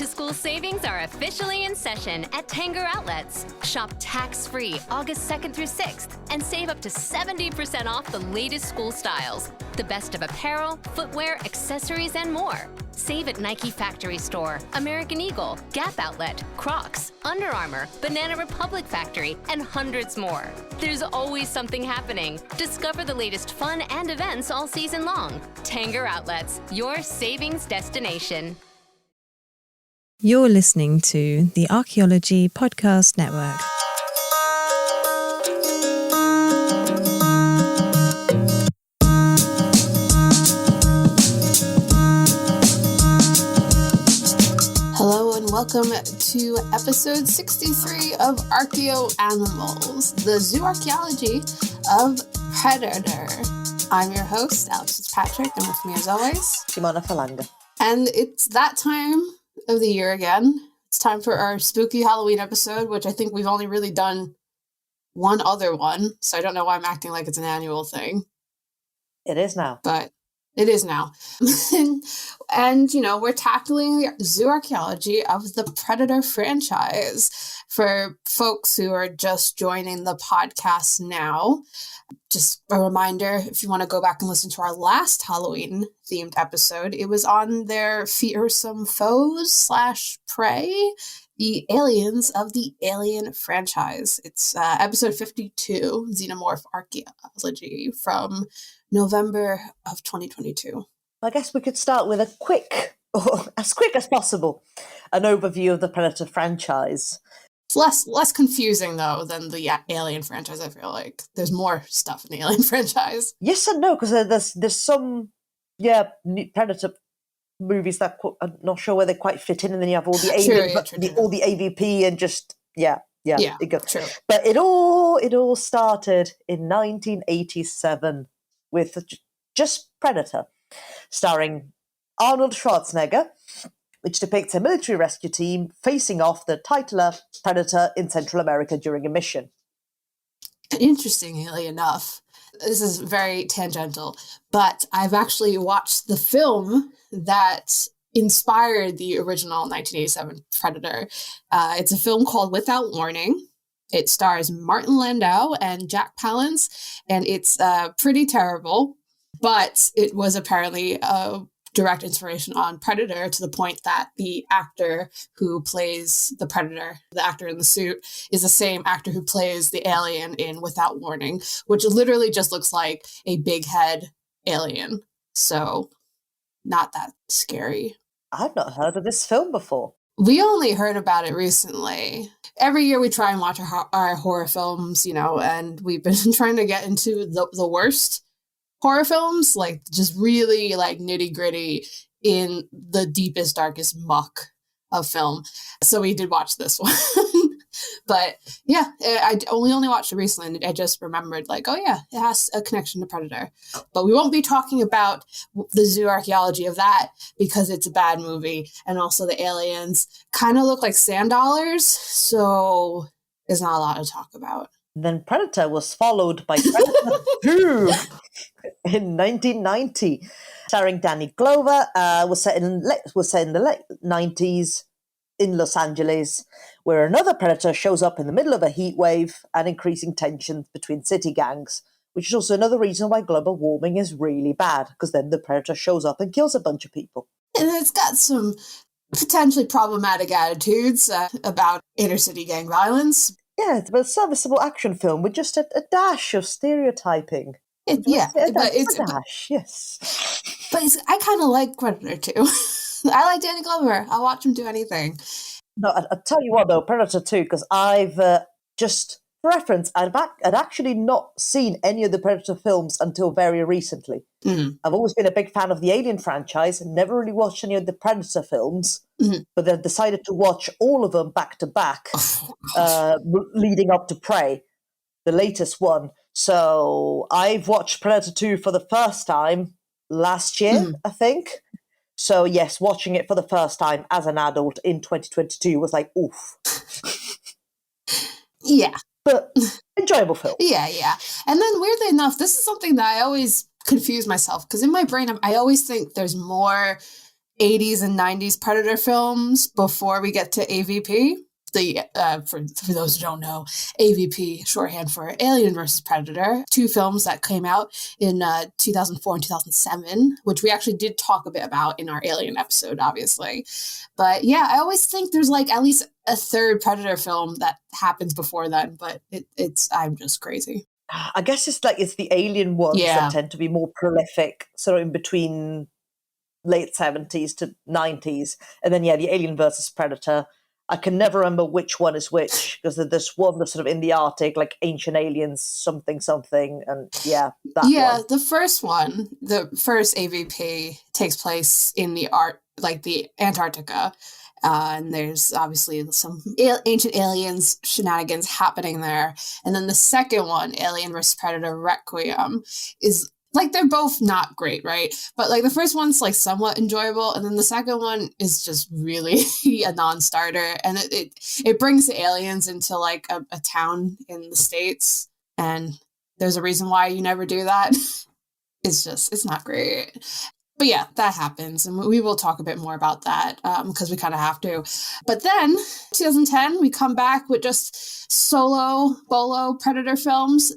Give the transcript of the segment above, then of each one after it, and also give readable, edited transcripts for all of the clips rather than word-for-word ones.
Back-to-school savings are officially in session at Tanger Outlets. Shop tax-free August 2nd through 6th and save up to 70% off the latest school styles. The best of apparel, footwear, accessories, and more. Save at Nike Factory Store, American Eagle, Gap Outlet, Crocs, Under Armour, Banana Republic Factory, and hundreds more. There's always something happening. Discover the latest fun and events all season long. Tanger Outlets, your savings destination. You're listening to the Archaeology Podcast Network. Hello and welcome to episode 63 of Archaeo Animals, the Zooarchaeology of Predator. I'm your host, Alex Fitzpatrick, and with me as always, Shimona Falanga. And it's that time of the year again. It's time for our spooky Halloween episode, which I think we've only really done one other one, so I don't know why I'm acting like it's an annual thing. It is now. But it is now. and, you know, we're tackling the zooarchaeology of the Predator franchise. For folks who are just joining the podcast now, just a reminder, if you want to go back and listen to our last Halloween-themed episode, it was on their fearsome foes / prey, the aliens of the Alien franchise. It's episode 52, Xenomorph Archaeology, from November of 2022. I guess we could start with a quick, or as quick as possible, an overview of the Predator franchise. It's less confusing, though, than the Alien franchise, I feel like. There's more stuff in the Alien franchise. Yes and no, because there's some, Predator movies that I'm not sure where they quite fit in, and then you have all the Alien, all the AVP, and just, it goes. True. But it all started in 1987 with just Predator, starring Arnold Schwarzenegger, which depicts a military rescue team facing off the titular Predator in Central America during a mission. Interestingly enough, this is very tangential, but I've actually watched the film that inspired the original 1987 Predator. It's a film called Without Warning. It stars Martin Landau and Jack Palance, and it's pretty terrible, but it was apparently a direct inspiration on Predator, to the point that the actor who plays the Predator, the actor in the suit, is the same actor who plays the alien in Without Warning, which literally just looks like a big head alien. So, not that scary. I've not heard of this film before. We only heard about it recently. Every year we try and watch our horror films, you know, and we've been trying to get into the worst horror films, like just really like nitty gritty in the deepest, darkest muck of film. So we did watch this one. But yeah, I only watched it recently, and I just remembered like, oh yeah, it has a connection to Predator. But we won't be talking about the zooarchaeology of that because it's a bad movie. And also the aliens kind of look like sand dollars. So there's not a lot to talk about. Then Predator was followed by Predator 2 in 1990, starring Danny Glover. Was set in the late 90s in Los Angeles, where another Predator shows up in the middle of a heat wave and increasing tensions between city gangs, which is also another reason why global warming is really bad, because then the Predator shows up and kills a bunch of people. And it's got some potentially problematic attitudes about inner city gang violence. Yeah, it's a serviceable action film with just a dash of stereotyping. But I kind of like Predator too. I like Danny Glover. I'll watch him do anything. No, I'll tell you what though, Predator 2, because I've just, for reference, I'd actually not seen any of the Predator films until very recently. Mm-hmm. I've always been a big fan of the Alien franchise and never really watched any of the Predator films, but then decided to watch all of them back to back, leading up to Prey, the latest one. So I've watched Predator 2 for the first time last year, I think. So yes, watching it for the first time as an adult in 2022 was like, oof. Yeah. But enjoyable film. Yeah. And then weirdly enough, this is something that I always confuse myself, because in my brain, I always think there's more 80s and 90s Predator films before we get to AVP. For those who don't know, AVP, shorthand for Alien versus Predator, 2 films that came out in 2004 and 2007, which we actually did talk a bit about in our Alien episode, obviously. But yeah, I always think there's like at least a third Predator film that happens before then, but I'm just crazy. I guess it's the Alien ones that tend to be more prolific, sort of in between late 70s to 90s. And then, the Alien versus Predator. I can never remember which one is which, because there's one that's sort of in the Arctic, like Ancient Aliens, something, and that one. The first one, the first AVP, takes place in the Antarctica. And there's obviously some ancient aliens shenanigans happening there. And then the second one, Alien vs. Predator Requiem, is like, they're both not great, right? But like the first one's like somewhat enjoyable, and then the second one is just really a non-starter. And it brings the aliens into like a town in the States, and there's a reason why you never do that. It's not great. But yeah, that happens, and we will talk a bit more about that because we kind of have to. But then, 2010, we come back with just bolo Predator films.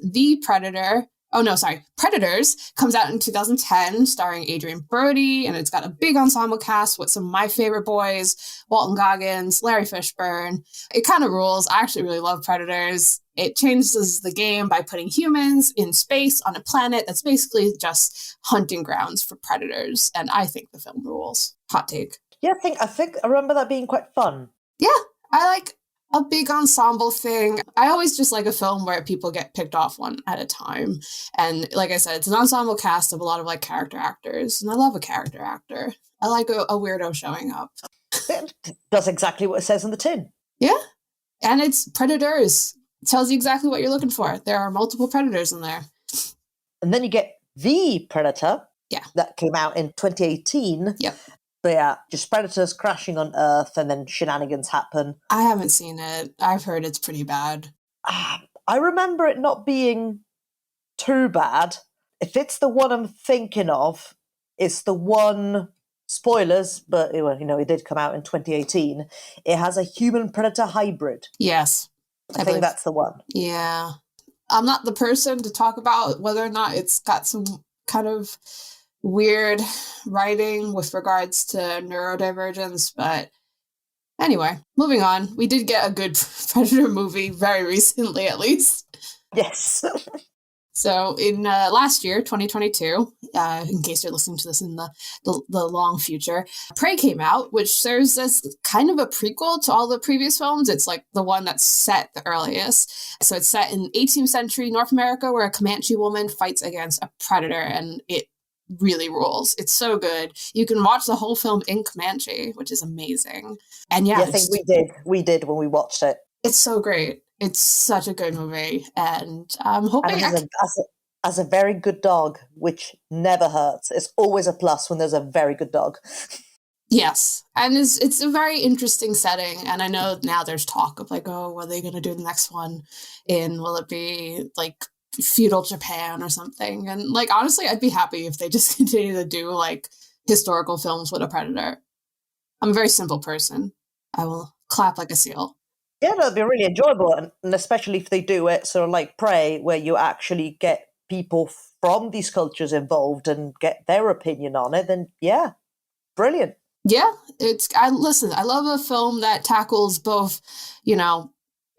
Predators comes out in 2010, starring Adrian Brody, and it's got a big ensemble cast with some of my favorite boys, Walton Goggins, Larry Fishburne. It kind of rules. I actually really love Predators. It changes the game by putting humans in space on a planet that's basically just hunting grounds for predators, and I think the film rules. Hot take. Yeah, I think I remember that being quite fun. Yeah, I like a big ensemble thing. I always just like a film where people get picked off one at a time. And like I said, it's an ensemble cast of a lot of like character actors. And I love a character actor. I like a weirdo showing up. It does exactly what it says on the tin. Yeah. And it's Predators. It tells you exactly what you're looking for. There are multiple predators in there. And then you get The Predator. Yeah. That came out in 2018. Yep. So yeah, just predators crashing on Earth and then shenanigans happen. I haven't seen it. I've heard it's pretty bad. I remember it not being too bad. If it's the one I'm thinking of, it's the one, spoilers, but it did come out in 2018. It has a human-predator hybrid. Yes. I think that's the one. Yeah. I'm not the person to talk about whether or not it's got some kind of weird writing with regards to neurodivergence, but anyway, moving on. We did get a good Predator movie very recently, at least. Yes. So in last year, 2022, in case you're listening to this in the long future, Prey came out, which serves as kind of a prequel to all the previous films. It's like the one that's set the earliest. So it's set in 18th century North America, where a Comanche woman fights against a predator, and it really rules. It's so good. You can watch the whole film in Comanche, which is amazing. And yeah, I think we did when we watched it. It's so great. It's such a good movie, and I'm hoping as a very good dog, which never hurts. It's always a plus when there's a very good dog. Yes, and it's a very interesting setting, and I know now there's talk of like, oh, what are they going to do the next one in? Will it be like feudal Japan or something? And like, honestly, I'd be happy if they just continue to do like historical films with a predator. I'm a very simple person. I will clap like a seal. Yeah, that'd be really enjoyable, and especially if they do it sort of like Prey, where you actually get people from these cultures involved and get their opinion on it, then yeah, brilliant. Yeah, I love a film that tackles both,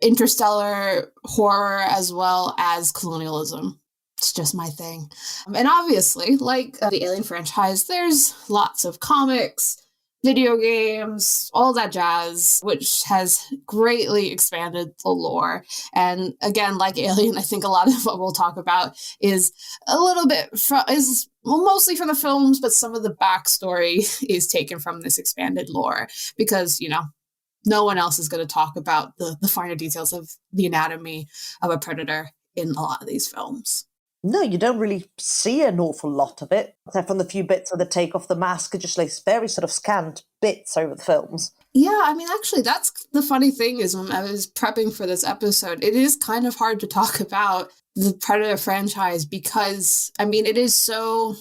interstellar horror as well as colonialism. It's just my thing. And obviously, like the Alien franchise, there's lots of comics, video games, all that jazz, which has greatly expanded the lore. And again, like Alien, I think a lot of what we'll talk about is a little bit mostly from the films, but some of the backstory is taken from this expanded lore because, no one else is going to talk about the finer details of the anatomy of a predator in a lot of these films. No, you don't really see an awful lot of it, except from the few bits of the take off the mask, are just like very sort of scant bits over the films. Yeah, I mean, actually, that's the funny thing is when I was prepping for this episode, it is kind of hard to talk about the Predator franchise because, I mean, it is so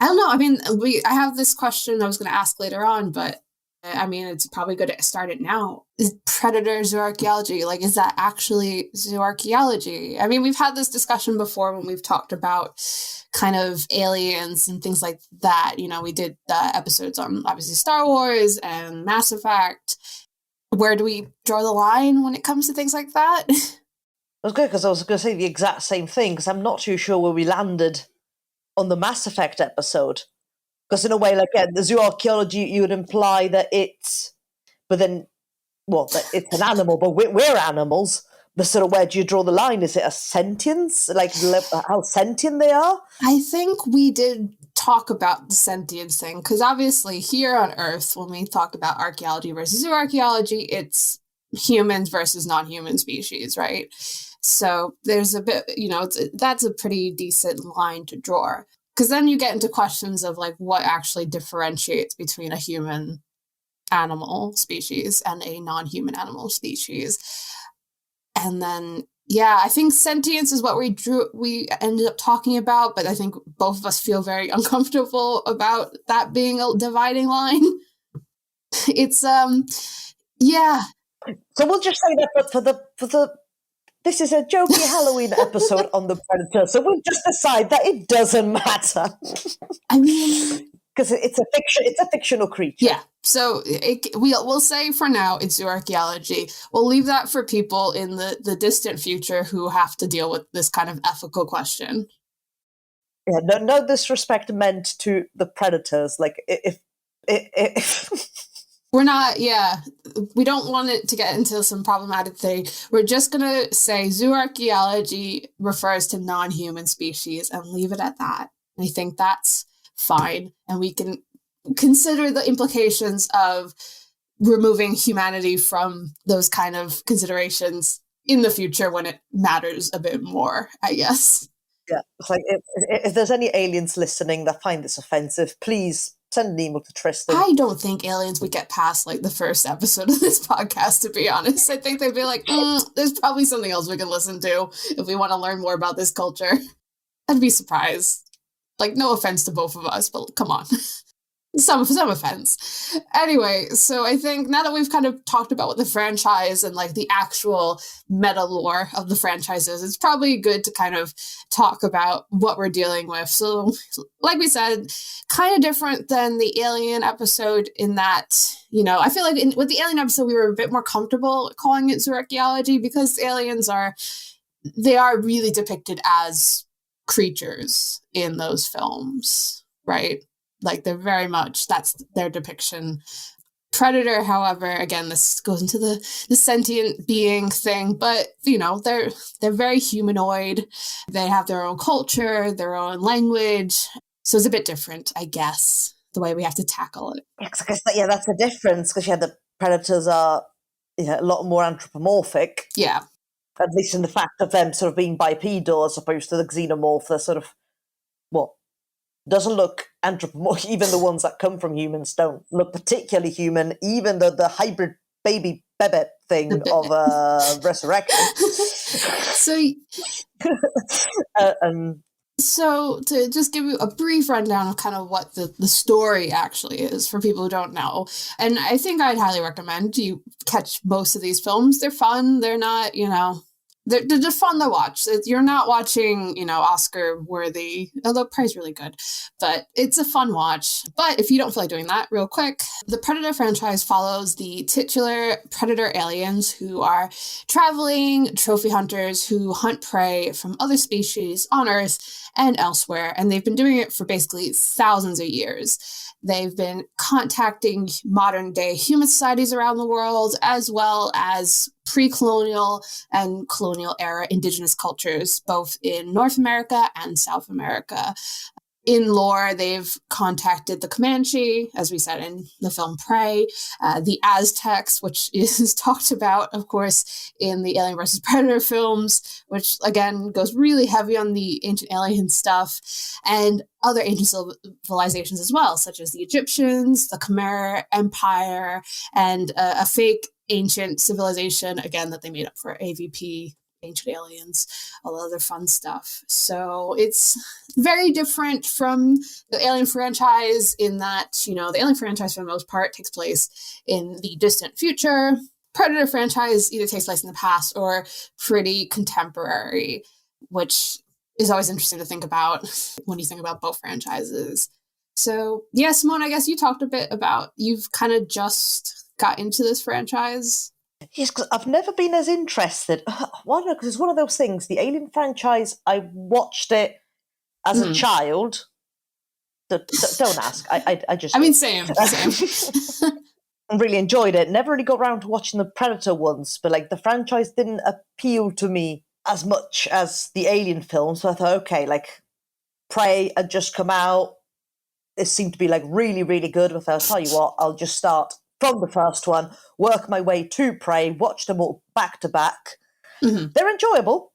I don't know. I mean, I have this question I was going to ask later on, but I mean, it's probably good to start it now. Is predator zooarchaeology, like, is that actually zooarchaeology? I mean, we've had this discussion before when we've talked about kind of aliens and things like that. You know, we did episodes on obviously Star Wars and Mass Effect. Where do we draw the line when it comes to things like that? That's good, because I was going to say the exact same thing, because I'm not too sure where we landed on the Mass Effect episode. Because in a way, like, the zooarchaeology, you would imply that it's, but then, well, that it's an animal, but we're animals. But sort of, where do you draw the line? Is it a sentience? Like, how sentient they are? I think we did talk about the sentience thing, because obviously here on Earth, when we talk about archaeology versus zooarchaeology, it's humans versus non-human species, right? So there's a bit, you know, that's a pretty decent line to draw. Because then you get into questions of like what actually differentiates between a human animal species and a non-human animal species. And then, yeah, I think sentience is what we ended up talking about, but I think both of us feel very uncomfortable about that being a dividing line. It's yeah. So we'll just say that for the this is a jokey Halloween episode on the Predator, so we'll just decide that it doesn't matter. I mean, because it's a fictional creature. Yeah. So we'll say for now it's zooarchaeology. We'll leave that for people in the distant future who have to deal with this kind of ethical question. Yeah, no disrespect meant to the predators. Like, if we're not, we don't want it to get into some problematic thing. We're just going to say zooarchaeology refers to non-human species and leave it at that. I think that's fine. And we can consider the implications of removing humanity from those kind of considerations in the future when it matters a bit more, I guess. Yeah, it's like, if there's any aliens listening that find this offensive, please send an email to Tristan. I don't think aliens would get past like the first episode of this podcast, to be honest. I think they'd be like, there's probably something else we can listen to if we want to learn more about this culture. I'd be surprised. Like, no offense to both of us, but come on. Some offense. Anyway, so I think now that we've kind of talked about what the franchise and like the actual meta lore of the franchises, it's probably good to kind of talk about what we're dealing with. So, like we said, kind of different than the Alien episode in that, you know, I feel like with the Alien episode, we were a bit more comfortable calling it zooarchaeology because aliens are really depicted as creatures in those films, right? Like, they're very much, that's their depiction. Predator, however, again, this goes into the sentient being thing, but, you know, they're very humanoid. They have their own culture, their own language. So it's a bit different, I guess, the way we have to tackle it. Yeah, 'cause I guess that's the difference, because the predators are a lot more anthropomorphic. Yeah. At least in the fact of them sort of being bipedal as opposed to the xenomorph, they're sort of, doesn't look anthropomorphic. Even the ones that come from humans don't look particularly human, even the hybrid baby bebet thing of Resurrection. So to just give you a brief rundown of kind of what the story actually is for people who don't know, and I think I'd highly recommend you catch most of these films. They're fun. They're not, they're just fun to watch. You're not watching, Oscar worthy, although probably really good, but it's a fun watch. But if you don't feel like doing that, real quick, the Predator franchise follows the titular Predator aliens who are traveling trophy hunters who hunt prey from other species on Earth and elsewhere. And they've been doing it for basically thousands of years. They've been contacting modern day human societies around the world, as well as pre-colonial and colonial era indigenous cultures, both in North America and South America. In lore, they've contacted the Comanche, as we said in the film Prey, the Aztecs, which is talked about, of course, in the Alien vs. Predator films, which, again, goes really heavy on the ancient alien stuff, and other ancient civilizations as well, such as the Egyptians, the Khmer Empire, and a fake ancient civilization, again, that they made up for AVP Ancient Aliens, all the other fun stuff. So it's very different from the Alien franchise in that, the Alien franchise for the most part takes place in the distant future. Predator franchise either takes place in the past or pretty contemporary, which is always interesting to think about when you think about both franchises. So yeah, Simone, I guess you talked a bit about, you've kind of just got into this franchise. Yes, because I've never been as interested. Why not? Because it's one of those things. The Alien franchise, I watched it as a child. Don't ask. I just. I mean, same. I really enjoyed it. Never really got around to watching the Predator ones, but like the franchise didn't appeal to me as much as the Alien films. So I thought, okay, like Prey had just come out. It seemed to be like really, really good. But I'll tell you what, I'll just start from the first one, work my way to Prey, watch them all back to back. They're enjoyable.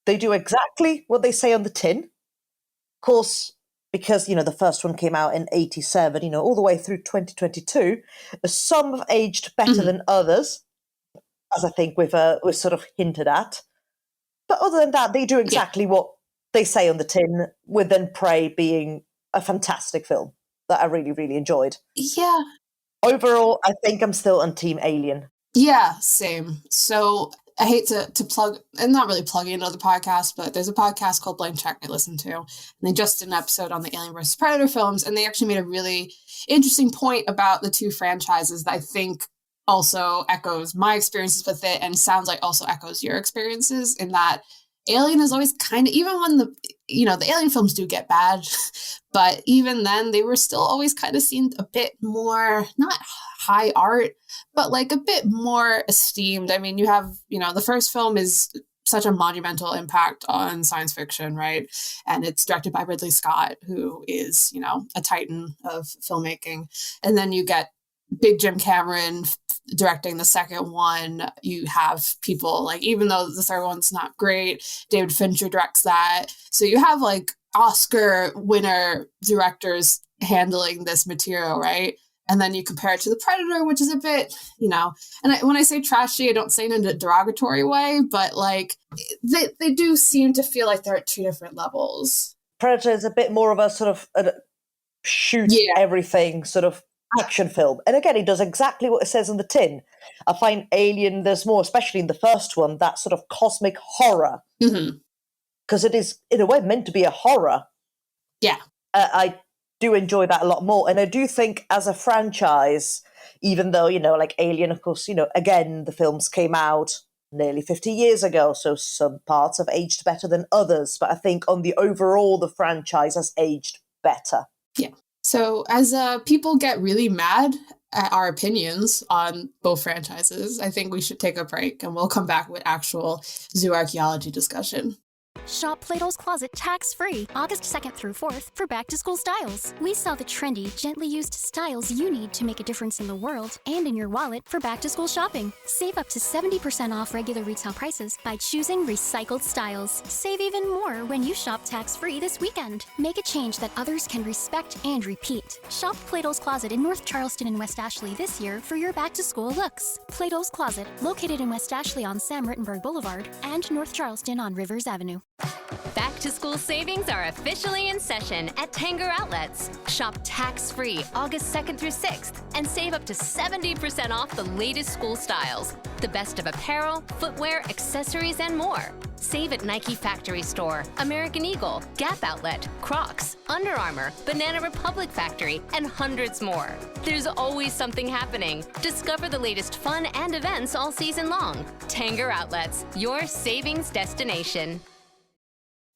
They do exactly what they say on the tin. Of course, because, the first one came out in 87, all the way through 2022, some have aged better than others, as I think we've sort of hinted at. But other than that, they do exactly what they say on the tin, with then Prey being a fantastic film that I really, really enjoyed. Yeah. Overall, I think I'm still on Team Alien. Yeah, same. So I hate to plug, and not really plugging another podcast, but there's a podcast called Blank Check I listen to, and they just did an episode on the Alien vs. Predator films, and they actually made a really interesting point about the two franchises that I think also echoes my experiences with it, and sounds like also echoes your experiences, in that Alien is always kind of, even when the Alien films do get bad, but even then they were still always kind of seen a bit more, not high art, but like a bit more esteemed. I mean, you have, the first film is such a monumental impact on science fiction, right? And it's directed by Ridley Scott, who is, a titan of filmmaking. And then you get Big Jim Cameron directing the second one. You have people like, even though the third one's not great, David Fincher directs that. So you have like Oscar winner directors handling this material, right? And then you compare it to the Predator, which is a bit, and when I say trashy, I don't say it in a derogatory way, but like they do seem to feel like they're at two different levels. Predator is a bit more of a sort of shoot everything sort of action film. And again, it does exactly what it says on the tin. I find Alien, there's more, especially in the first one, that sort of cosmic horror. Because it is, in a way, meant to be a horror. Yeah. I do enjoy that a lot more. And I do think as a franchise, even though, like Alien, of course, again, the films came out nearly 50 years ago, so some parts have aged better than others. But I think on the overall, the franchise has aged better. Yeah. So as people get really mad at our opinions on both franchises, I think we should take a break and we'll come back with actual zooarchaeology discussion. Shop Plato's Closet tax-free August 2nd through 4th for back-to-school styles. We sell the trendy, gently used styles you need to make a difference in the world and in your wallet for back-to-school shopping. Save up to 70% off regular retail prices by choosing recycled styles. Save even more when you shop tax-free this weekend. Make a change that others can respect and repeat. Shop Plato's Closet in North Charleston and West Ashley this year for your back-to-school looks. Plato's Closet, located in West Ashley on Sam Rittenberg Boulevard and North Charleston on Rivers Avenue. Back to school savings are officially in session at Tanger Outlets. Shop tax-free August 2nd through 6th and save up to 70% off the latest school styles. The best of apparel, footwear, accessories, and more. Save at Nike Factory Store, American Eagle, Gap Outlet, Crocs, Under Armour, Banana Republic Factory, and hundreds more. There's always something happening. Discover the latest fun and events all season long. Tanger Outlets, your savings destination.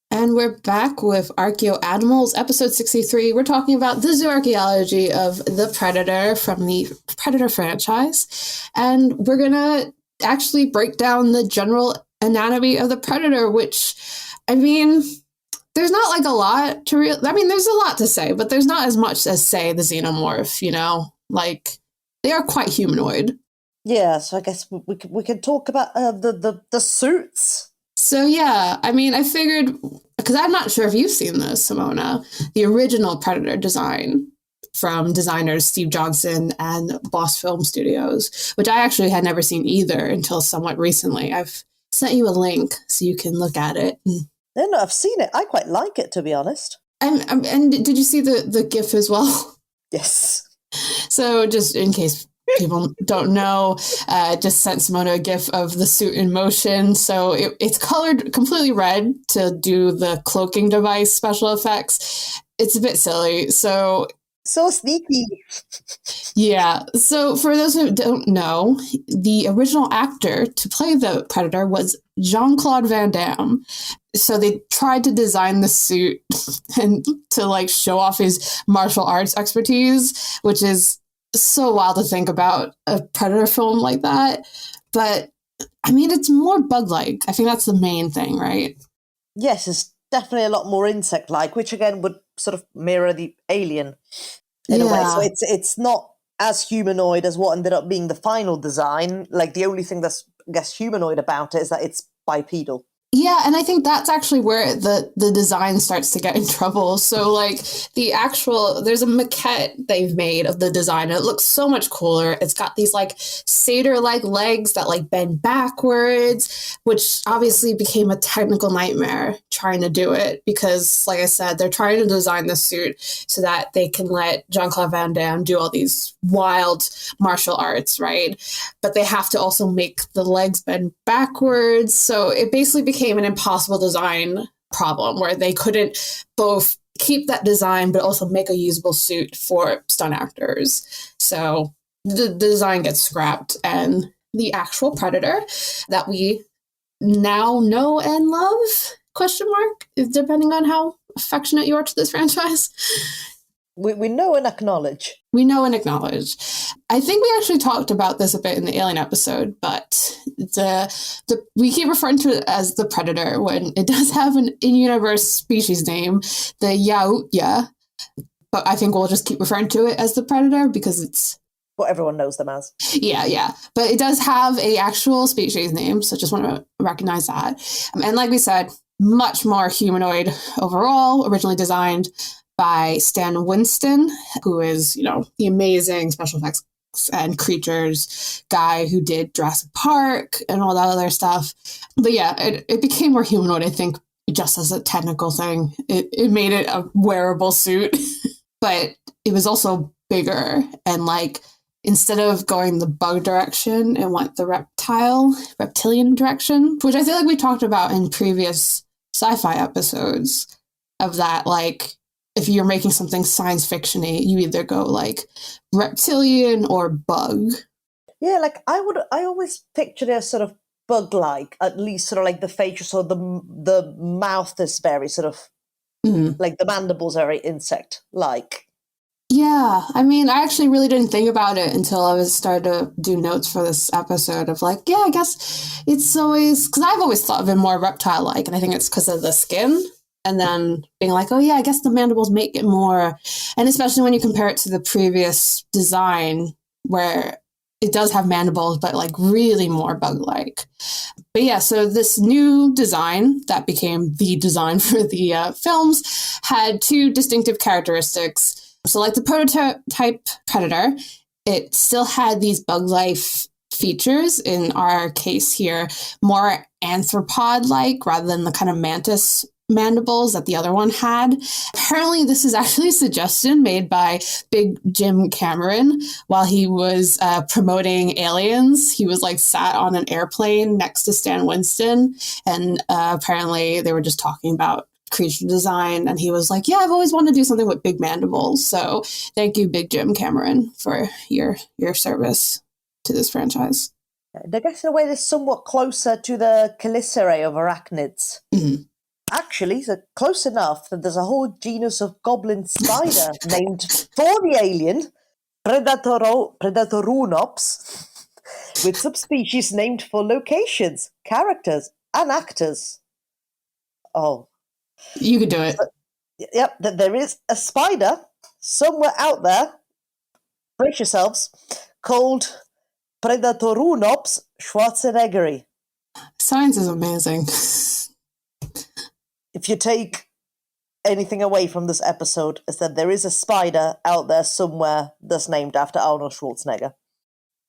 And we're back with Archaeo Animals, episode 63. We're talking about the zooarchaeology of the Predator from the Predator franchise. And we're going to actually break down the general anatomy of the Predator, which, I mean, there's not like a lot to there's a lot to say, but there's not as much as, say, the xenomorph, like they are quite humanoid. Yeah, so I guess we can talk about the suits. So, yeah, I mean, I figured, because I'm not sure if you've seen this, Simona, the original Predator design from designers Steve Johnson and Boss Film Studios, which I actually had never seen either until somewhat recently. I've sent you a link so you can look at it. No, I've seen it. I quite like it, to be honest. And did you see the GIF as well? Yes. So just in case people don't know, just sent Simona a GIF of the suit in motion. So it's colored completely red to do the cloaking device special effects. It's a bit silly. So sneaky. Yeah. So for those who don't know, the original actor to play the Predator was Jean-Claude Van Damme. So they tried to design the suit and to like show off his martial arts expertise, which is so wild to think about a Predator film like that. But I mean, it's more bug-like. I think that's the main thing, right? Yes, it's definitely a lot more insect-like, which again would sort of mirror the Alien in a way. So it's not as humanoid as what ended up being the final design. Like the only thing that's, I guess, humanoid about it is that it's bipedal. Yeah, and I think that's actually where the design starts to get in trouble. So, like, there's a maquette they've made of the design. And it looks so much cooler. It's got these, like, satyr-like legs that, like, bend backwards, which obviously became a technical nightmare trying to do it. Because, like I said, they're trying to design the suit so that they can let Jean-Claude Van Damme do all these wild martial arts, right? But they have to also make the legs bend backwards. So it basically became an impossible design problem where they couldn't both keep that design but also make a usable suit for stunt actors. So the design gets scrapped, and the actual Predator that we now know and love, depending on how affectionate you are to this franchise. We know and acknowledge. We know and acknowledge. I think we actually talked about this a bit in the Alien episode, but we keep referring to it as the Predator when it does have an in-universe species name, the Yautja. But I think we'll just keep referring to it as the Predator because it's what everyone knows them as. Yeah. But it does have a actual species name, so just want to recognize that. And like we said, much more humanoid overall, originally designed by Stan Winston, who is, the amazing special effects and creatures guy who did Jurassic Park and all that other stuff. But yeah, it became more humanoid, I think, just as a technical thing. It made it a wearable suit, but it was also bigger. And like, instead of going the bug direction, it went the reptilian direction, which I feel like we talked about in previous sci-fi episodes of that, like, if you're making something science fiction-y, you either go like reptilian or bug. Yeah, like I always pictured it as sort of bug-like, at least sort of like the features, or the mouth is very sort of like the mandibles are very insect-like. Yeah, I mean, I actually really didn't think about it until I was started to do notes for this episode of like, yeah, I guess it's always, because I've always thought of it more reptile-like, and I think it's because of the skin. And then being like, oh yeah, I guess the mandibles make it more, and especially when you compare it to the previous design where it does have mandibles, but like really more bug-like. But yeah, so this new design that became the design for the films had two distinctive characteristics. So like the prototype Predator, it still had these bug-life features, in our case here, more arthropod-like rather than the kind of mantis mandibles that the other one had. Apparently, this is actually a suggestion made by Big Jim Cameron while he was promoting Aliens. He was like sat on an airplane next to Stan Winston, and apparently they were just talking about creature design, and he was like, yeah, I've always wanted to do something with big mandibles, so thank you, Big Jim Cameron, for your service to this franchise. I guess in a way they're somewhat closer to the chelicerae of arachnids. Mm-hmm. Actually, so close enough that there's a whole genus of goblin spider named for the alien, Predatorunops, with subspecies named for locations, characters, and actors. Oh. You could do it. Yep, there is a spider somewhere out there, brace yourselves, called Predatorunops schwarzeneggeri. Science is amazing. If you take anything away from this episode, is that there is a spider out there somewhere that's named after Arnold Schwarzenegger.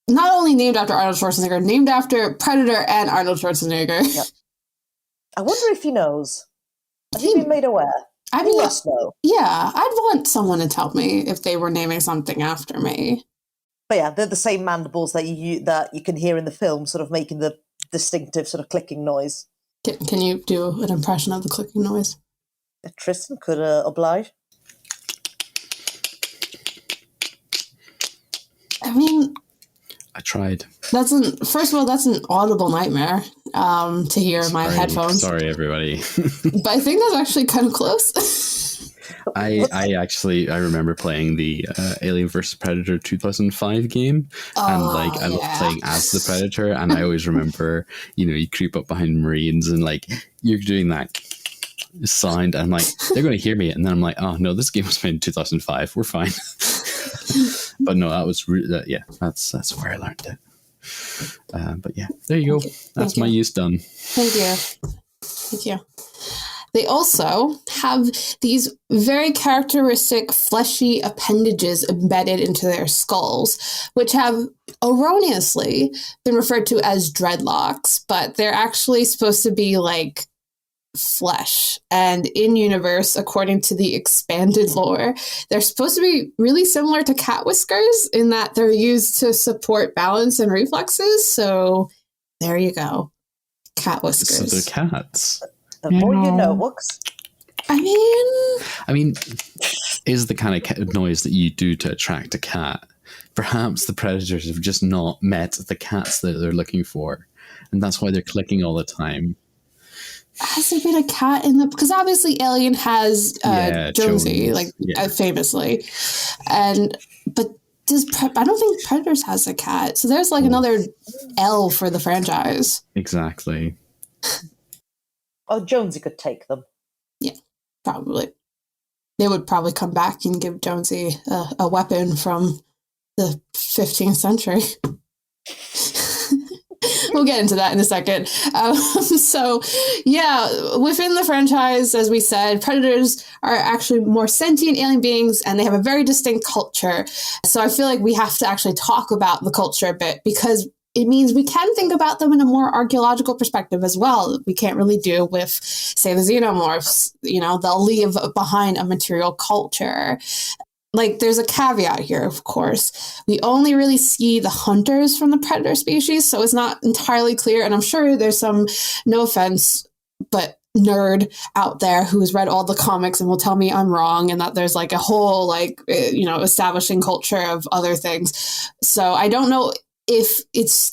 not only named after Arnold Schwarzenegger, named after Predator and Arnold Schwarzenegger. Yep. I wonder if he knows. Has he been made aware? I He must know. Yeah, I'd want someone to tell me if they were naming something after me. But yeah, they're the same mandibles that you can hear in the film, sort of making the distinctive sort of clicking noise. Can you do an impression of the clicking noise? Tristan could oblige. I mean, I tried. First of all, that's an audible nightmare to hear in my headphones. Sorry, everybody. But I think that's actually kind of close. I remember playing the Alien vs Predator 2005 game, and I love playing as the Predator. And I always remember, you creep up behind Marines, and you're doing that sound, and they're going to hear me, and then I'm like, oh no, this game was made in 2005. We're fine. But no, that was that's where I learned it. But yeah, there you go. That's my use done. Thank you. They also have these very characteristic fleshy appendages embedded into their skulls, which have erroneously been referred to as dreadlocks, but they're actually supposed to be like flesh. And in universe, according to the expanded lore, they're supposed to be really similar to cat whiskers in that they're used to support balance and reflexes. So there you go. Cat whiskers. So they're cats. The more you know, Wooks. I mean, is the kind of noise that you do to attract a cat. Perhaps the predators have just not met the cats that they're looking for, and that's why they're clicking all the time. Has there been a cat in the? Because obviously, Alien has Jonesy, famously, but I don't think Predators has a cat. So there's another L for the franchise. Exactly. Oh, Jonesy could take them. Yeah, probably. They would probably come back and give Jonesy a weapon from the 15th century. We'll get into that in a second. Within the franchise, as we said, predators are actually more sentient alien beings, and they have a very distinct culture. So I feel like we have to actually talk about the culture a bit, because it means we can think about them in a more archaeological perspective as well. We can't really do with, say, the xenomorphs. They'll leave behind a material culture. There's a caveat here, of course. We only really see the hunters from the predator species, so it's not entirely clear. And I'm sure there's some, no offense, but nerd out there who's read all the comics and will tell me I'm wrong, and that there's a whole, establishing culture of other things. So I don't know if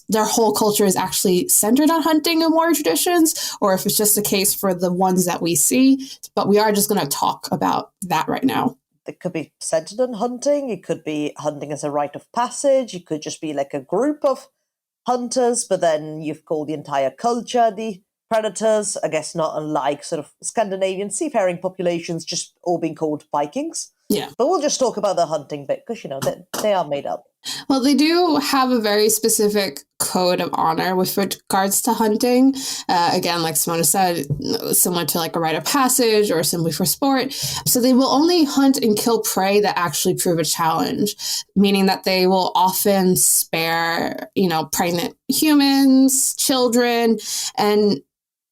their whole culture is actually centered on hunting and warrior traditions, or if it's just a case for the ones that we see. But we are just going to talk about that right now. It could be centered on hunting. It could be hunting as a rite of passage. It could just be a group of hunters, but then you've called the entire culture the predators. I guess not unlike sort of Scandinavian seafaring populations, just all being called Vikings. Yeah. But we'll just talk about the hunting bit, because, they are made up. Well, they do have a very specific code of honor with regards to hunting. Again, like Simona said, similar to a rite of passage or simply for sport. So they will only hunt and kill prey that actually prove a challenge, meaning that they will often spare, pregnant humans, children, and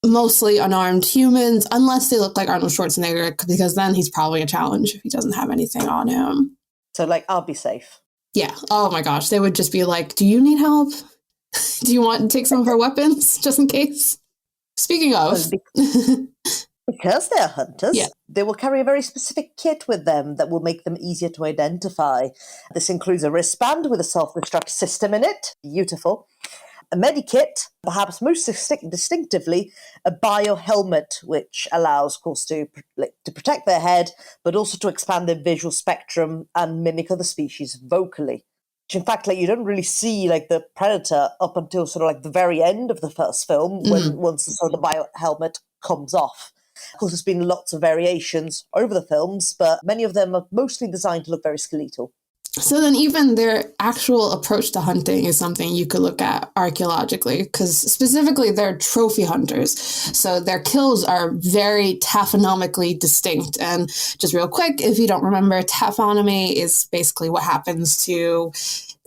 mostly unarmed humans, unless they look like Arnold Schwarzenegger, because then he's probably a challenge if he doesn't have anything on him. So, I'll be safe. Yeah. Oh my gosh. They would just be like, do you need help? Do you want to take some of our weapons just in case? Speaking of. Because they're hunters, they will carry a very specific kit with them that will make them easier to identify. This includes a wristband with a self-destruct system in it. Beautiful. A medikit, perhaps most distinctively, a biohelmet, which allows, of course, to protect their head, but also to expand their visual spectrum and mimic other species vocally. Which, in fact, you don't really see the predator up until sort of the very end of the first film, once the biohelmet comes off. Of course, there's been lots of variations over the films, but many of them are mostly designed to look very skeletal. So then even their actual approach to hunting is something you could look at archaeologically, because specifically they're trophy hunters. So their kills are very taphonomically distinct. And just real quick, if you don't remember, taphonomy is basically what happens to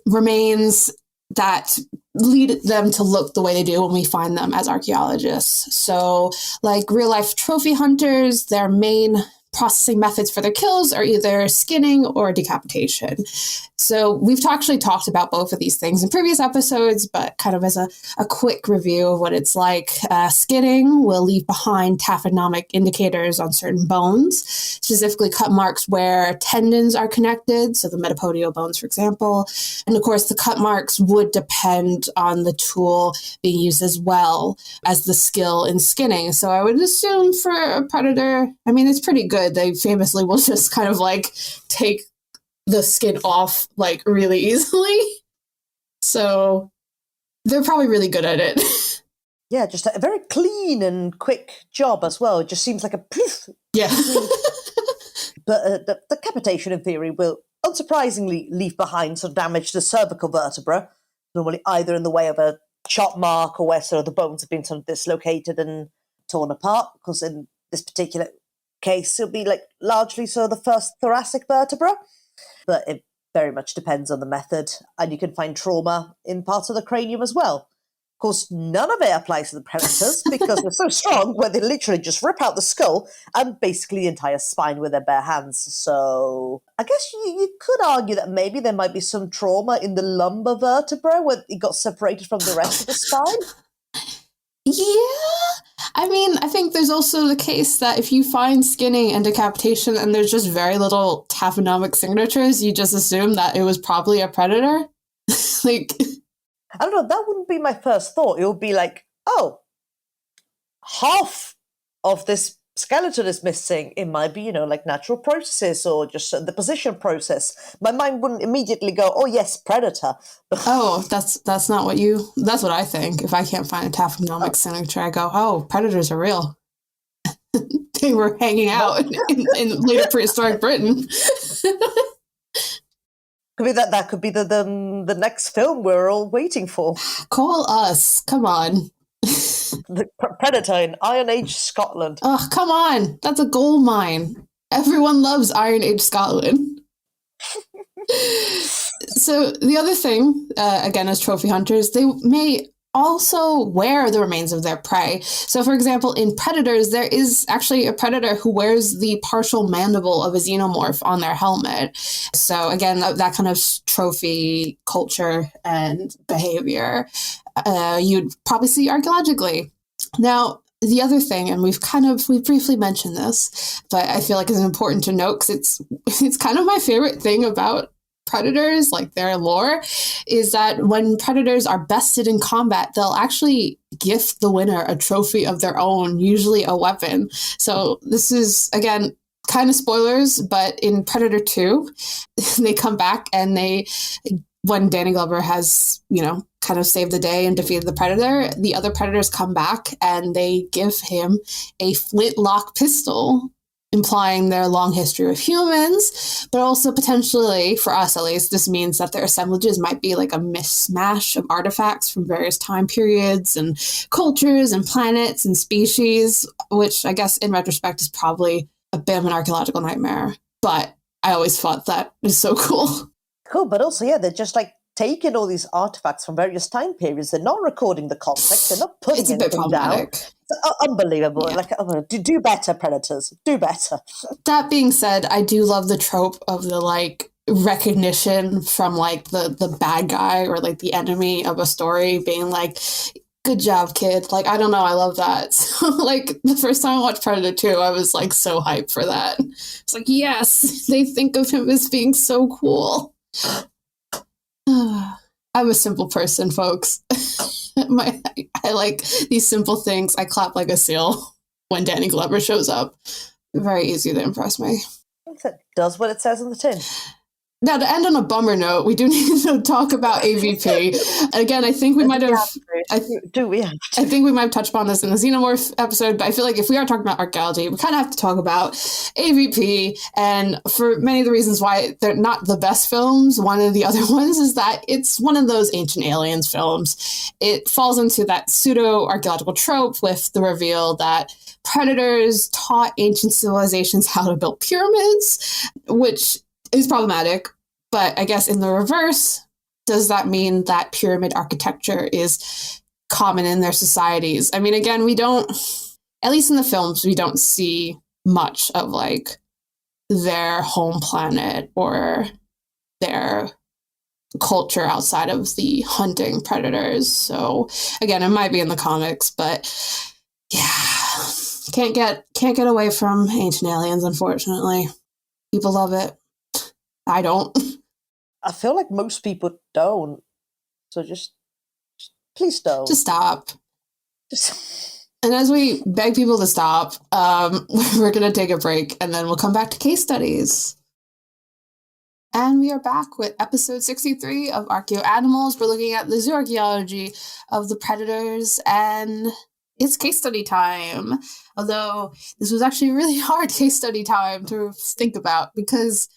remains that lead them to look the way they do when we find them as archaeologists. So like real life trophy hunters, their main processing methods for their kills are either skinning or decapitation. So we've actually talked about both of these things in previous episodes, but kind of as a quick review of what it's like. Skinning will leave behind taphonomic indicators on certain bones, specifically cut marks where tendons are connected, so the metapodial bones, for example. And of course, the cut marks would depend on the tool being used as well as the skill in skinning. So I would assume for a predator, I mean, it's pretty good. They famously will just kind of like take the skin off like really easily. So they're probably really good at it. Yeah, just a very clean and quick job as well. It just seems like a poof. Yeah. But the decapitation, in theory, will unsurprisingly leave behind some damage to the cervical vertebra, normally either in the way of a chop mark or where sort of the bones have been sort of dislocated and torn apart, because in this particular case, it'll be like largely sort of the first thoracic vertebra. But it very much depends on the method, and you can find trauma in parts of the cranium as well. Of course, none of it applies to the predators because they're so strong where they literally just rip out the skull and basically the entire spine with their bare hands. So I guess you could argue that maybe there might be some trauma in the lumbar vertebra where it got separated from the rest of the spine. Yeah. I mean, I think there's also the case that if you find skinning and decapitation and there's just very little taphonomic signatures, you just assume that it was probably a predator. Like, I don't know, that wouldn't be my first thought. It would be like, oh, half of this skeleton is missing. It might be, like natural processes or just the position process. My mind wouldn't immediately go, oh yes, predator. Oh, that's not that's what I think. If I can't find a taphonomic signature, I go, oh, predators are real. They were hanging out in later prehistoric Britain. Could be that could be the next film we're all waiting for. Call us. Come on. The Predator in Iron Age Scotland. Oh, come on. That's a gold mine. Everyone loves Iron Age Scotland. So the other thing, again, as trophy hunters, they may also wear the remains of their prey. So, for example, in predators, there is actually a predator who wears the partial mandible of a xenomorph on their helmet. So, again, that kind of trophy culture and behavior you'd probably see archaeologically. Now, the other thing, and we've briefly mentioned this, but I feel like it's important to note because it's kind of my favorite thing about predators, like their lore, is that when predators are bested in combat, they'll actually gift the winner a trophy of their own, usually a weapon. So this is, again, kind of spoilers, but in Predator 2, they come back and when Danny Glover has, kind of saved the day and defeated the predator, the other predators come back and they give him a flintlock pistol, implying their long history with humans, but also potentially, for us at least, this means that their assemblages might be like a mishmash of artifacts from various time periods and cultures and planets and species, which I guess in retrospect is probably a bit of an archaeological nightmare. But I always thought that is so cool. Cool, but also, yeah, they're just like taking all these artifacts from various time periods. They're not recording the context. They're not putting anything down. It's unbelievable. Yeah. Like, do better, predators. Do better. That being said, I do love the trope of the like recognition from like the bad guy or like the enemy of a story being like, good job, kid. Like, I don't know. I love that. So, like, the first time I watched Predator 2, I was like so hyped for that. It's like, yes, they think of him as being so cool. I'm a simple person, folks. I like these simple things. I clap like a seal when Danny Glover shows up. Very easy to impress me. It does what it says on the tin. Now, to end on a bummer note, we do need to talk about AVP. And again, I think we might have... I think we might have touched upon this in the Xenomorph episode, but I feel like if we are talking about archaeology, we kind of have to talk about AVP. And for many of the reasons why they're not the best films, one of the other ones is that it's one of those Ancient Aliens films. It falls into that pseudo-archaeological trope with the reveal that predators taught ancient civilizations how to build pyramids, which is problematic. But I guess in the reverse, does that mean that pyramid architecture is common in their societies? I mean, again, we don't, at least in the films, we don't see much of like their home planet or their culture outside of the hunting predators. So again, it might be in the comics, but yeah, can't get away from ancient aliens, unfortunately. People love it. I don't. I feel like most people don't. So just please don't. Just stop. Just... And as we beg people to stop, we're going to take a break and then we'll come back to case studies. And we are back with episode 63 of Archaeoanimals. We're looking at the zooarchaeology of the predators, and it's case study time. Although this was actually a really hard case study time to think about because,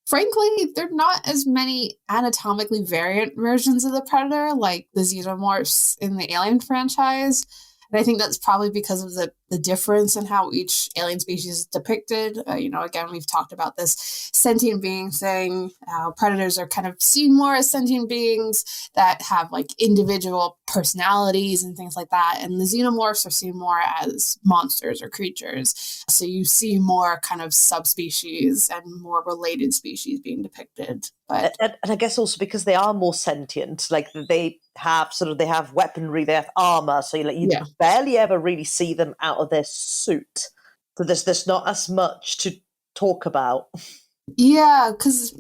frankly, there are not as many anatomically variant versions of the predator like the xenomorphs in the Alien franchise. And I think that's probably because of the difference in how each alien species is depicted. Again, we've talked about this sentient being thing. Predators are kind of seen more as sentient beings that have like individual personalities and things like that. And the xenomorphs are seen more as monsters or creatures. So you see more kind of subspecies and more related species being depicted. But and I guess also because they are more sentient, like they have weaponry, they have armor, so you barely ever really see them out of their suit. So there's not as much to talk about. Yeah, because,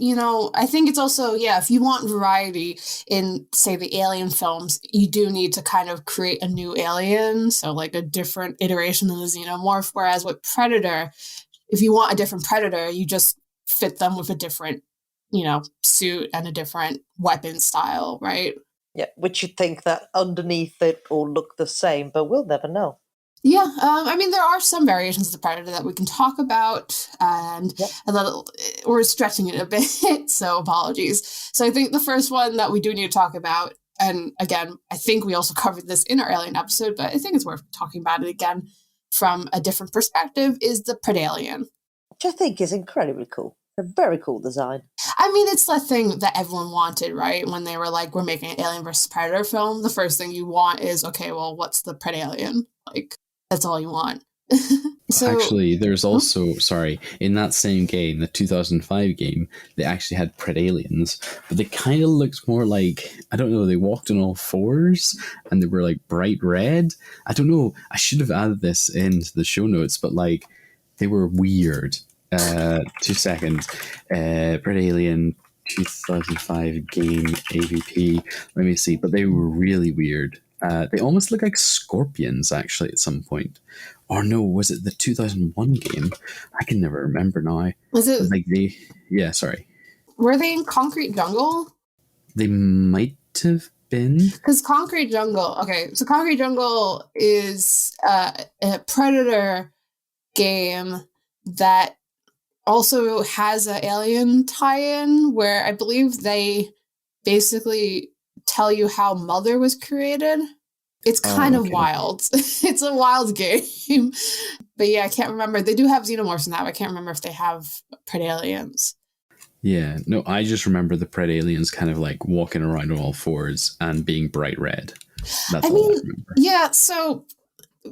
I think it's also, if you want variety in, say, the Alien films, you do need to kind of create a new alien, so like a different iteration of the xenomorph, whereas with Predator, if you want a different Predator, you just fit them with a different, suit and a different weapon style, right? Yeah, which you'd think that underneath it all look the same, but we'll never know. Yeah, there are some variations of the Predator that we can talk about, and we're stretching it a bit, so apologies. So I think the first one that we do need to talk about, and again, I think we also covered this in our Alien episode, but I think it's worth talking about it again from a different perspective, is the Predalien. Which I think is incredibly cool. A very cool design. It's the thing that everyone wanted, right? When they were like, we're making an Alien versus Predator film, the first thing you want is, okay, well, what's the Predalien? Like, that's all you want. So, actually, there's also, in that same game, the 2005 game, they actually had Predaliens, but they kind of looked more like, I don't know, they walked on all fours and they were like bright red. I don't know, I should have added this into the show notes, but like, they were weird. 2 seconds. Predalien 2005 game AVP. Let me see, but they were really weird. They almost look like scorpions, actually, at some point. Or no, was it the 2001 game? I can never remember now. Was it like yeah, sorry. Were they in Concrete Jungle? They might have been. Because Concrete Jungle, so Concrete Jungle is a Predator game that also has an Alien tie-in where I believe they basically tell you how Mother was created. It's kind of wild. It's a wild game. But yeah, I can't remember. They do have xenomorphs in that, but I can't remember if they have Predaliens. Yeah, no, I just remember the Predaliens kind of like walking around on all fours and being bright red. That's all I remember. Yeah, so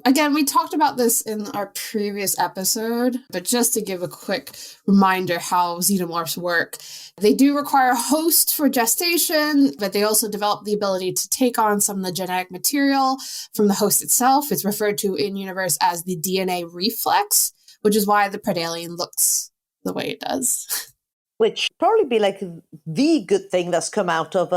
again, we talked about this in our previous episode, but just to give a quick reminder how xenomorphs work, they do require a host for gestation, but they also develop the ability to take on some of the genetic material from the host itself. It's referred to in universe as the DNA reflex, which is why the Predalien looks the way it does. Which probably be like the good thing that's come out of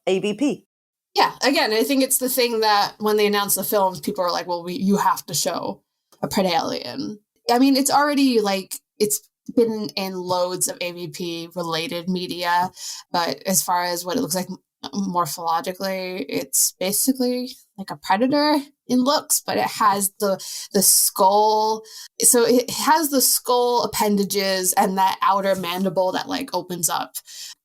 AVP. Yeah, again, I think it's the thing that when they announced the films, people are like, well, you have to show a Predalien. It's already like, it's been in loads of AVP-related media, but as far as what it looks like morphologically, it's basically like a predator in looks, but it has the skull. So it has the skull appendages and that outer mandible that like opens up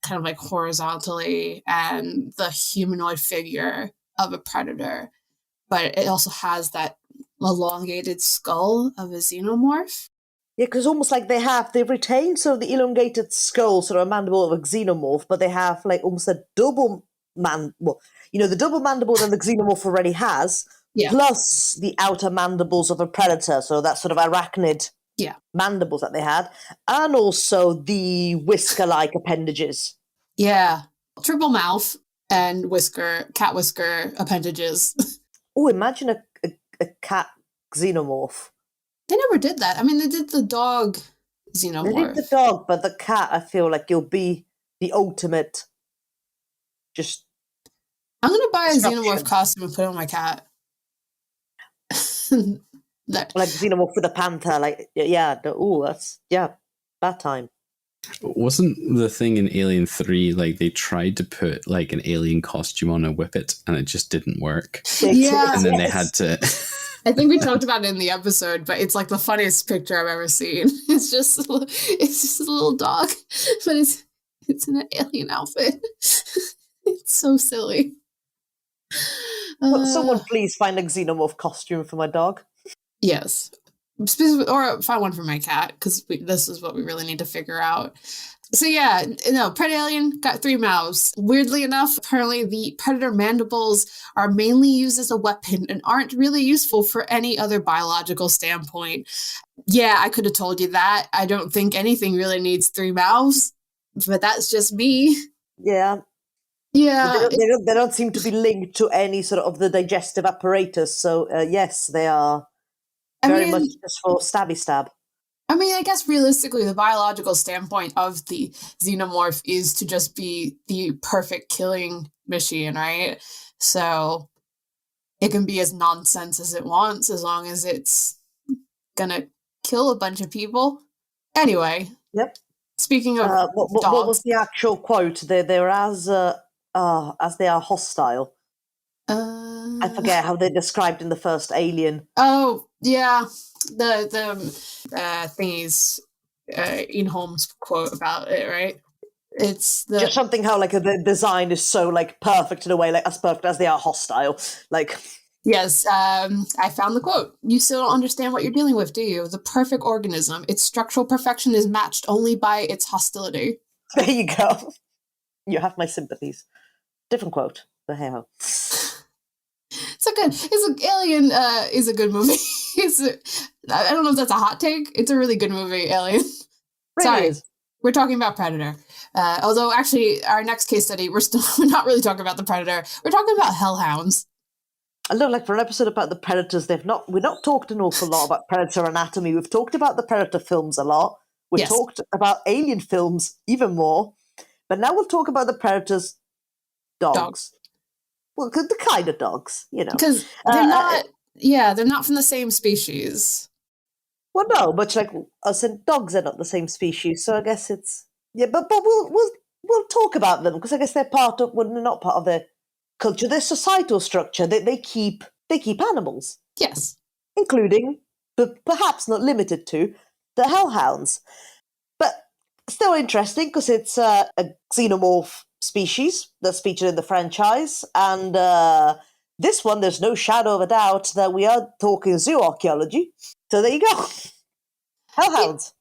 kind of like horizontally, and the humanoid figure of a predator. But it also has that elongated skull of a xenomorph. Yeah, because almost like they've retained sort of the elongated skull, sort of a mandible of a xenomorph, but they have like almost a double the double mandible that the xenomorph already has, Yeah. plus the outer mandibles of a predator, so that sort of arachnid mandibles that they had, and also the whisker-like appendages. Yeah. Triple mouth and cat whisker appendages. Oh, imagine a cat xenomorph. They never did that. I mean, they did the dog They xenomorph. did the dog, but the cat, I feel like you'll be the ultimate just... I'm going to buy a destruction. xenomorph costume and put it on my cat. Like xenomorph with a panther, bad time. Wasn't the thing in Alien 3, like, they tried to put, like, an alien costume on a whippet, and it just didn't work? Yeah. And then they had to... I think we talked about it in the episode, but it's like the funniest picture I've ever seen. It's just a little dog, but it's in an alien outfit. It's so silly. Someone please find a xenomorph costume for my dog. Yes. Or find one for my cat, because this is what we really need to figure out. So yeah, no, Predalien got 3 mouths. Weirdly enough, apparently the predator mandibles are mainly used as a weapon and aren't really useful for any other biological standpoint. Yeah, I could have told you that. I don't think anything really needs 3 mouths, but that's just me. Yeah. Yeah. They don't seem to be linked to any sort of the digestive apparatus. So yes, they are very much just for stabby stab. I mean, I guess realistically, the biological standpoint of the xenomorph is to just be the perfect killing machine, right? So it can be as nonsense as it wants, as long as it's gonna kill a bunch of people. Anyway. Yep. Speaking of what was the actual quote? They're as they are hostile. I forget how they're described in the first Alien. Oh, yeah. The thingies, Ian Holmes quote about it, right? It's just something how like the design is so like perfect in a way, like as perfect as they are hostile. Like, yes, I found the quote. You still don't understand what you're dealing with, do you? The perfect organism. Its structural perfection is matched only by its hostility. There you go. You have my sympathies. Different quote, but hey ho. Alien is a good movie. I don't know if that's a hot take. It's a really good movie, Alien. Sorry, we're talking about Predator. Although actually, our next case study, we're not really talking about the Predator. We're talking about Hellhounds. I know, like for an episode about the Predators, we've not talked an awful lot about Predator anatomy. We've talked about the Predator films a lot. We've talked about Alien films even more. But now we'll talk about the Predators' dogs. Well, the kind of dogs, you know. Because they're not, they're not from the same species. Well, no, much like us and dogs are not the same species, so I guess it's... Yeah, but we'll talk about them, because I guess they're not part of their culture, their societal structure. They keep animals. Yes. Including, but perhaps not limited to, the Hellhounds. But still interesting, because it's a xenomorph species that's featured in the franchise, and this one, there's no shadow of a doubt that we are talking zooarchaeology. So there you go. Hellhounds.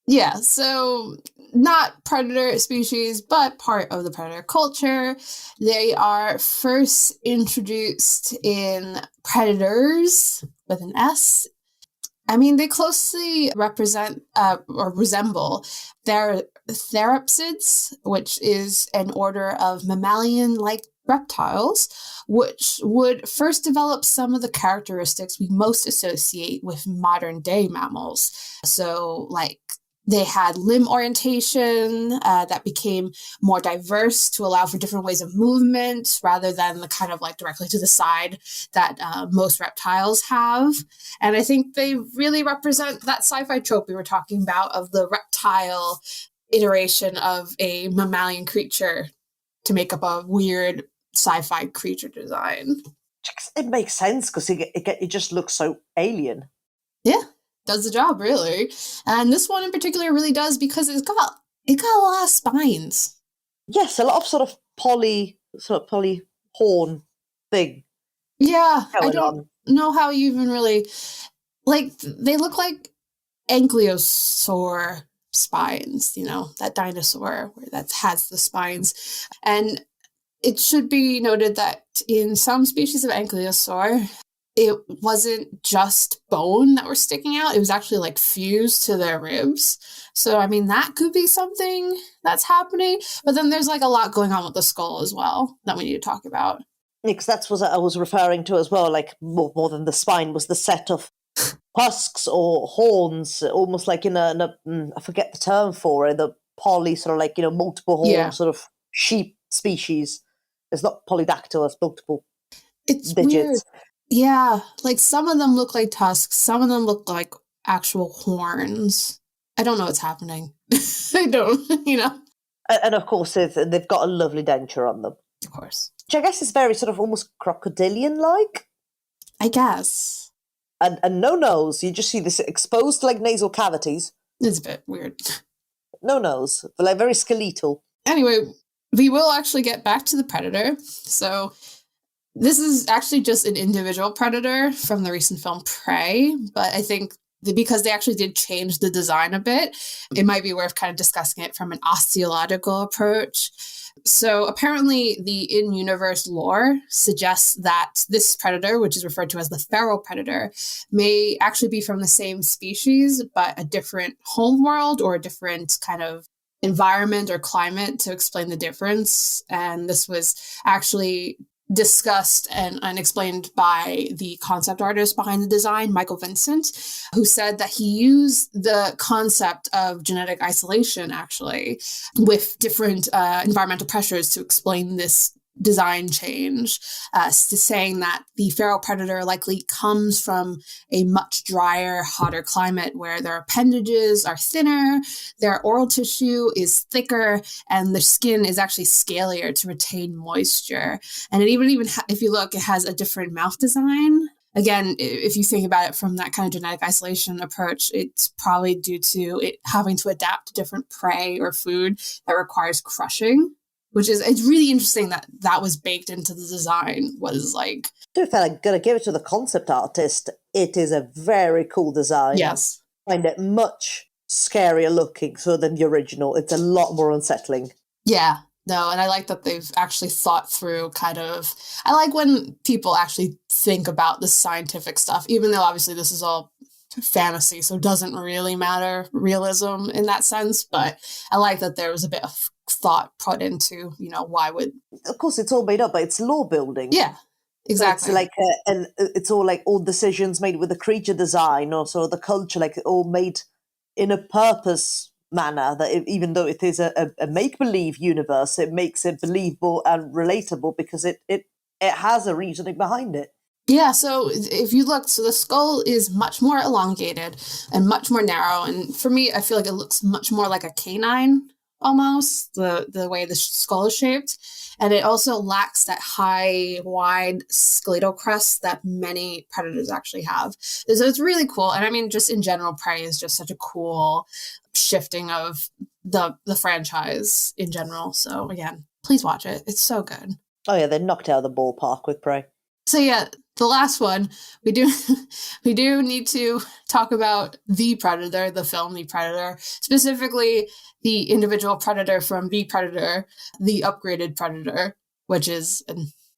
Yeah, so not predator species, but part of the predator culture. They are first introduced in Predators with an S. I mean, they closely represent or resemble Therapsids, which is an order of mammalian-like reptiles, which would first develop some of the characteristics we most associate with modern-day mammals. So, like, they had limb orientation that became more diverse to allow for different ways of movement rather than the kind of like directly to the side that most reptiles have. And I think they really represent that sci-fi trope we were talking about of the reptile iteration of a mammalian creature to make up a weird sci-fi creature design. It makes sense because it just looks so alien. Yeah. Does the job, really. And this one in particular really does because it got a lot of spines. Yes, a lot of sort of poly horn thing. Yeah, I don't know how you even really... Like, they look like ankylosaur spines, that dinosaur that has the spines. And it should be noted that in some species of ankylosaur, it wasn't just bone that were sticking out. It was actually like fused to their ribs. So, I mean, that could be something that's happening. But then there's like a lot going on with the skull as well that we need to talk about. Because that's what I was referring to as well. Like more than the spine was the set of husks or horns, almost like in a I forget the term for it, the poly sort of like, multiple horn sort of sheep species. It's not polydactyl, it's multiple it's digits. Weird. Yeah, like some of them look like tusks, some of them look like actual horns. I don't know what's happening. I don't, And of course, they've got a lovely denture on them. Of course. Which I guess is very sort of almost crocodilian-like. I guess. And no nose. You just see this exposed like nasal cavities. It's a bit weird. No nose, but like very skeletal. Anyway, we will actually get back to the predator. So this is actually just an individual predator from the recent film Prey, but I think because they actually did change the design a bit, it might be worth kind of discussing it from an osteological approach. So apparently the in-universe lore suggests that this predator, which is referred to as the feral predator, may actually be from the same species, but a different homeworld or a different kind of environment or climate to explain the difference. And this was actually discussed and explained by the concept artist behind the design, Michael Vincent, who said that he used the concept of genetic isolation, actually, with different environmental pressures to explain this design change, saying that the feral predator likely comes from a much drier, hotter climate where their appendages are thinner, their oral tissue is thicker, and their skin is actually scalier to retain moisture. And it even if you look, it has a different mouth design. Again, if you think about it from that kind of genetic isolation approach, it's probably due to it having to adapt to different prey or food that requires crushing. It's really interesting that was baked into the design. Was like, To be fair, I'm going to give it to the concept artist. It is a very cool design. Yes. I find it much scarier looking than the original. It's a lot more unsettling. Yeah, no, and I like that they've actually thought through I like when people actually think about the scientific stuff, even though obviously this is all fantasy, so it doesn't really matter realism in that sense, but I like that there was a bit of thought put into, why would... Of course, it's all made up, but it's lore building. Yeah, exactly. So it's like, and it's all like all decisions made with the creature design or sort of the culture, like all made in a purpose manner that even though it is a make-believe universe, it makes it believable and relatable because it has a reasoning behind it. Yeah, so if you look, so the skull is much more elongated and much more narrow. And for me, I feel like it looks much more like a canine almost, the way the skull is shaped. And it also lacks that high, wide skeletal crest that many predators actually have. So it's really cool. And I mean, just in general, Prey is just such a cool shifting of the franchise in general. So again, please watch it. It's so good. Oh yeah, they're knocked out of the ballpark with Prey. So yeah, the last one, we do need to talk about The Predator, the film The Predator, specifically the individual predator from The Predator, the upgraded Predator, which is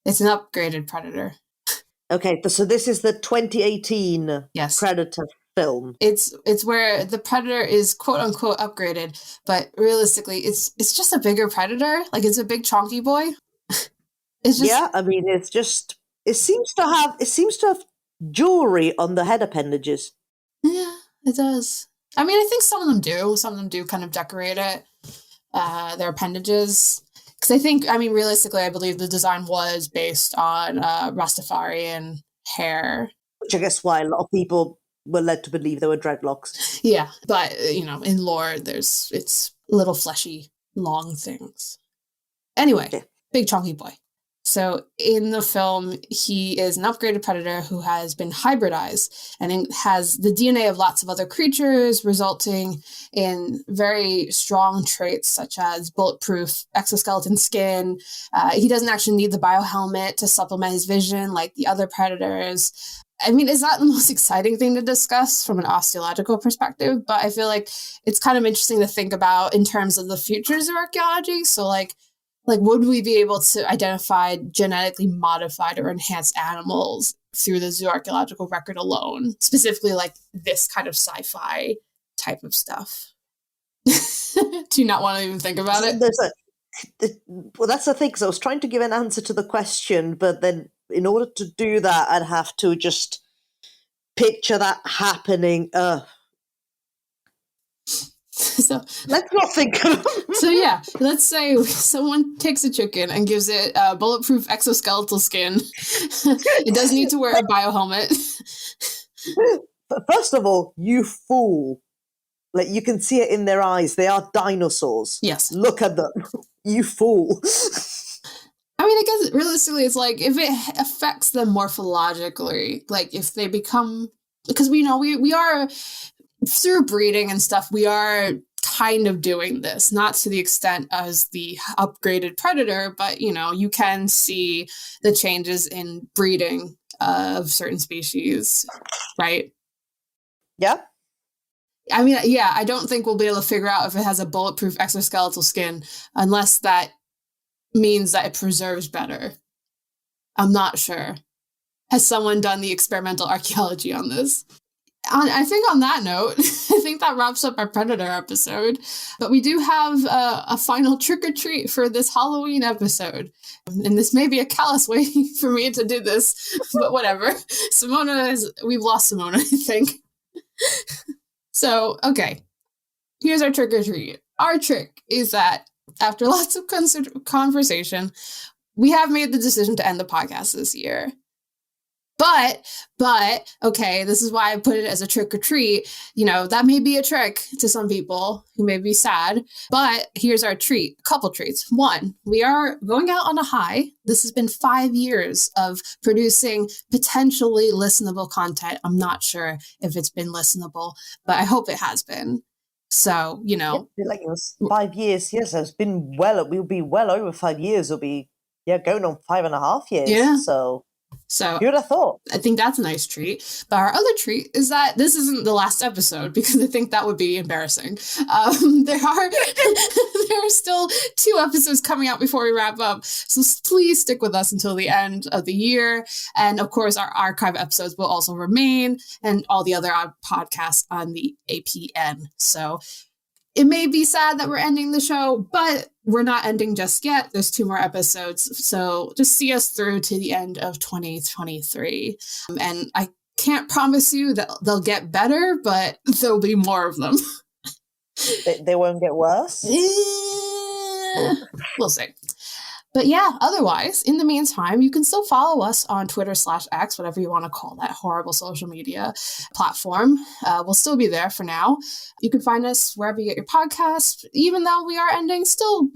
it's an upgraded Predator. Okay, so this is the 2018 Predator film. It's where the Predator is quote unquote upgraded, but realistically, it's just a bigger Predator. Like it's a big chonky boy. It's just, yeah, I mean, it's just. It seems to have jewelry on the head appendages. Yeah, it does. I mean, I think some of them do. Some of them do kind of decorate it, their appendages. Because I think, I mean, realistically, I believe the design was based on Rastafarian hair. Which I guess why a lot of people were led to believe they were dreadlocks. Yeah, but, in lore, it's little fleshy, long things. Anyway, big chunky boy. So in the film, he is an upgraded predator who has been hybridized and it has the DNA of lots of other creatures, resulting in very strong traits such as bulletproof exoskeleton skin. He doesn't actually need the biohelmet to supplement his vision like the other predators. I mean, it's not the most exciting thing to discuss from an osteological perspective, but I feel like it's kind of interesting to think about in terms of the futures of archaeology. So like would we be able to identify genetically modified or enhanced animals through the zooarchaeological record alone, specifically like this kind of sci-fi type of stuff? Do you not want to even think about it? Well, that's the thing, because I was trying to give an answer to the question, but then in order to do that, I'd have to just picture that happening. So let's not think of it. So yeah, let's say someone takes a chicken and gives it a bulletproof exoskeletal skin. It does need to wear a biohelmet. First of all, you fool. Like, you can see it in their eyes. They are dinosaurs. Yes. Look at them. You fool. I mean, I guess realistically, it's like if it affects them morphologically, like if they become, because we know we are, through breeding and stuff, we are kind of doing this, not to the extent as the upgraded predator, but you can see the changes in breeding of certain species, right? Yeah. I mean, yeah, I don't think we'll be able to figure out if it has a bulletproof exoskeletal skin unless that means that it preserves better. I'm not sure. Has someone done the experimental archaeology on this? I think on that note, I think that wraps up our Predator episode. But we do have a final trick or treat for this Halloween episode. And this may be a callous way for me to do this, but whatever. We've lost Simona, I think. So, okay. Here's our trick or treat. Our trick is that after lots of conversation, we have made the decision to end the podcast this year. But, okay, this is why I put it as a trick or treat. That may be a trick to some people who may be sad, but here's our treat, a couple treats. One, we are going out on a high. This has been 5 years of producing potentially listenable content. I'm not sure if it's been listenable, but I hope it has been. So, like it was 5 years. Yes, it's been we'll be well over 5 years. It'll be, going on 5.5 years. Yeah. So you would have thought. I think that's a nice treat. But our other treat is that this isn't the last episode, because I think that would be embarrassing. There are still 2 episodes coming out before we wrap up. So please stick with us until the end of the year. And of course, our archive episodes will also remain, and all the other podcasts on the APN. So it may be sad that we're ending the show, but we're not ending just yet. There's 2 more episodes. So just see us through to the end of 2023. And I can't promise you that they'll get better, but there'll be more of them. They won't get worse? We'll see. But yeah, otherwise, in the meantime, you can still follow us on Twitter/X, whatever you want to call that horrible social media platform. We'll still be there for now. You can find us wherever you get your podcasts. Even though we are ending, still,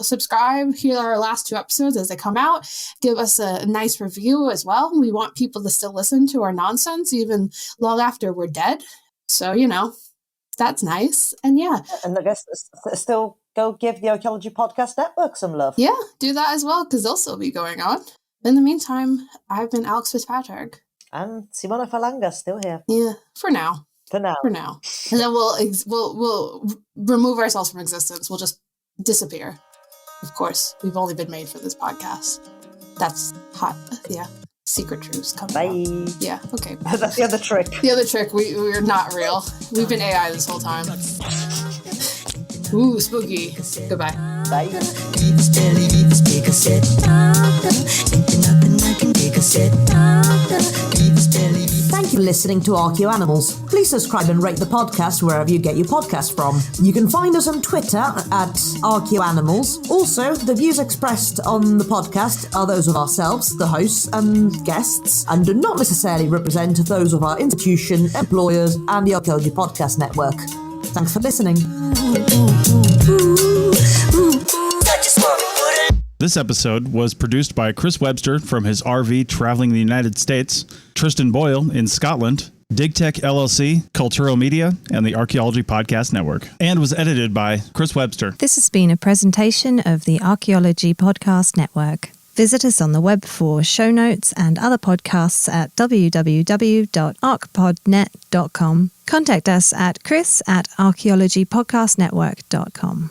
subscribe. Here are our last 2 episodes as they come out. Give us a nice review as well. We want people to still listen to our nonsense, even long after we're dead. So, that's nice. And yeah. And I guess still go give the Archaeology Podcast Network some love. Yeah, do that as well, because they'll still be going on. In the meantime, I've been Alex Fitzpatrick. And Simona Falanga, still here. Yeah, for now. For now. And then we'll remove ourselves from existence. We'll just disappear. Of course, we've only been made for this podcast. That's hot. Yeah. Secret truths coming Bye. out. Yeah, okay. That's the other trick. The other trick, we're not real. We've been AI this whole time. Ooh, spooky. Goodbye. Bye. Thank you for listening to Archaeoanimals. Please subscribe and rate the podcast wherever you get your podcast from. You can find us on Twitter at Archaeoanimals. Also, the views expressed on the podcast are those of ourselves, the hosts and guests, and do not necessarily represent those of our institution, employers, and the Archaeology Podcast Network. Thanks for listening. This episode was produced by Chris Webster from his RV traveling the United States, Tristan Boyle in Scotland, DigTech LLC, Culturo Media, and the Archaeology Podcast Network, and was edited by Chris Webster. This has been a presentation of the Archaeology Podcast Network. Visit us on the web for show notes and other podcasts at www.archpodnet.com. Contact us at chris@archaeologypodcastnetwork.com.